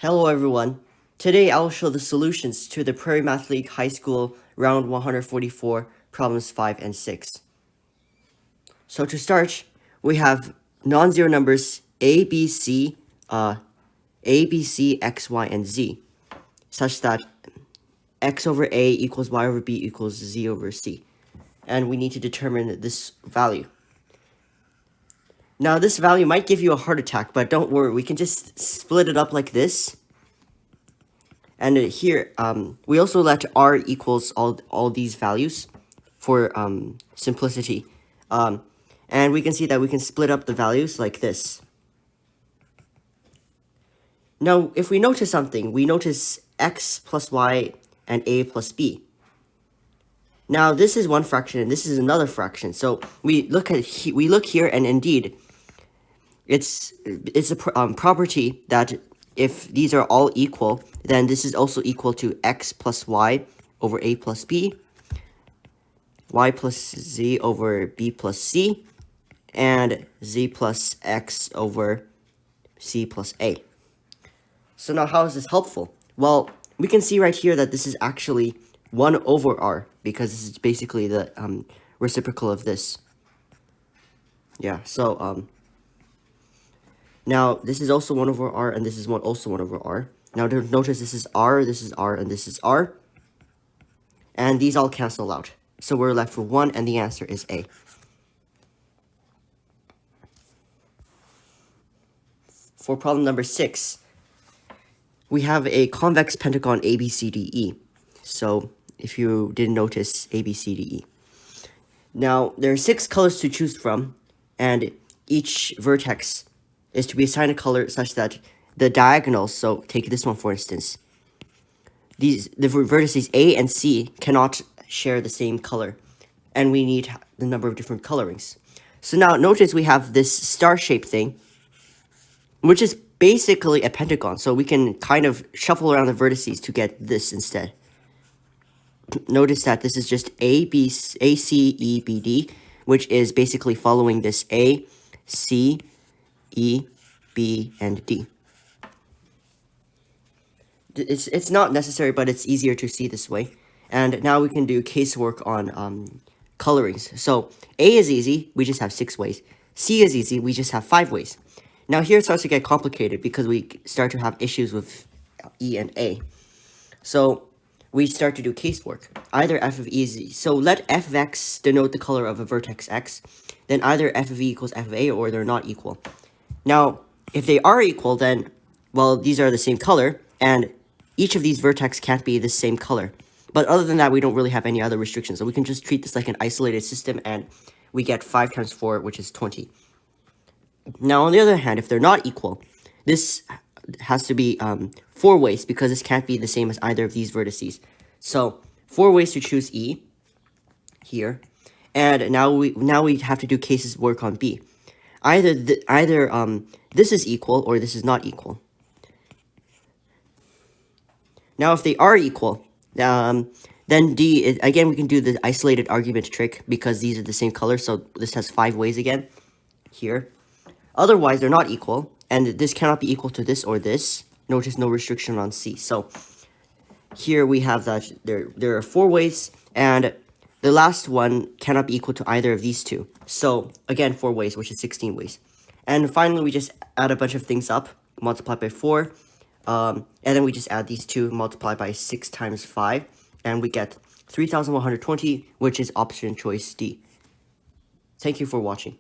Hello everyone. Today I will show the solutions to the Prairie Math League High School Round 144 Problems 5 and 6. So to start, we have non-zero numbers a, b, c, x, y, and z, such that x over a equals y over b equals z over c. And we need to determine this value. Now this value might give you a heart attack, but don't worry, we can just split it up like this. And here, we also let r equals all these values for simplicity. And we can see that we can split up the values like this. Now, if we notice something, we notice x plus y and a plus b. Now, this is one fraction and this is another fraction. So we look here, and indeed, it's a property that if these are all equal, then this is also equal to x plus y over a plus b, y plus z over b plus c, and z plus x over c plus a. So now how is this helpful? Well, we can see right here that this is actually 1 over r, because this is basically the reciprocal of this. Yeah, so now this is also 1 over r, and this is also 1 over r. Now notice this is r, and this is r. And these all cancel out. So we're left with 1, and the answer is A. For problem number 6, we have a convex pentagon ABCDE. So if you didn't notice, ABCDE. Now, there are 6 colors to choose from, and each vertex is to be assigned a color such that the diagonals, so take this one for instance, the vertices A and C cannot share the same color, and we need the number of different colorings. So now notice we have this star-shaped thing, which is basically a pentagon, so we can kind of shuffle around the vertices to get this instead. Notice that this is just A, C, E, B, D, which is basically following this A, C, E, B, and D. It's not necessary, but it's easier to see this way. And now we can do casework on colorings. So A is easy, we just have 6 ways. C is easy, we just have 5 ways. Now here it starts to get complicated because we start to have issues with E and A. So we start to do casework. Either f of e is easy. So let f of x denote the color of a vertex x. Then either f of e equals f of a, or they're not equal. Now, if they are equal, then, well, these are the same color, and each of these vertex can't be the same color. But other than that, we don't really have any other restrictions. So we can just treat this like an isolated system, and we get 5 times 4, which is 20. Now, on the other hand, if they're not equal, this has to be 4 ways, because this can't be the same as either of these vertices. So 4 ways to choose E here, and now we have to do cases work on B. Either this is equal or this is not equal. Now, if they are equal, then D, again, we can do the isolated argument trick because these are the same color, so this has 5 ways again here. Otherwise, they're not equal, and this cannot be equal to this or this. Notice no restriction on C. So here we have that there are 4 ways, and the last one cannot be equal to either of these two. So again, 4 ways, which is 16 ways. And finally, we just add a bunch of things up, multiply by 4, and then we just add these two, multiply by 6 times 5, and we get 3,120, which is option choice D. Thank you for watching.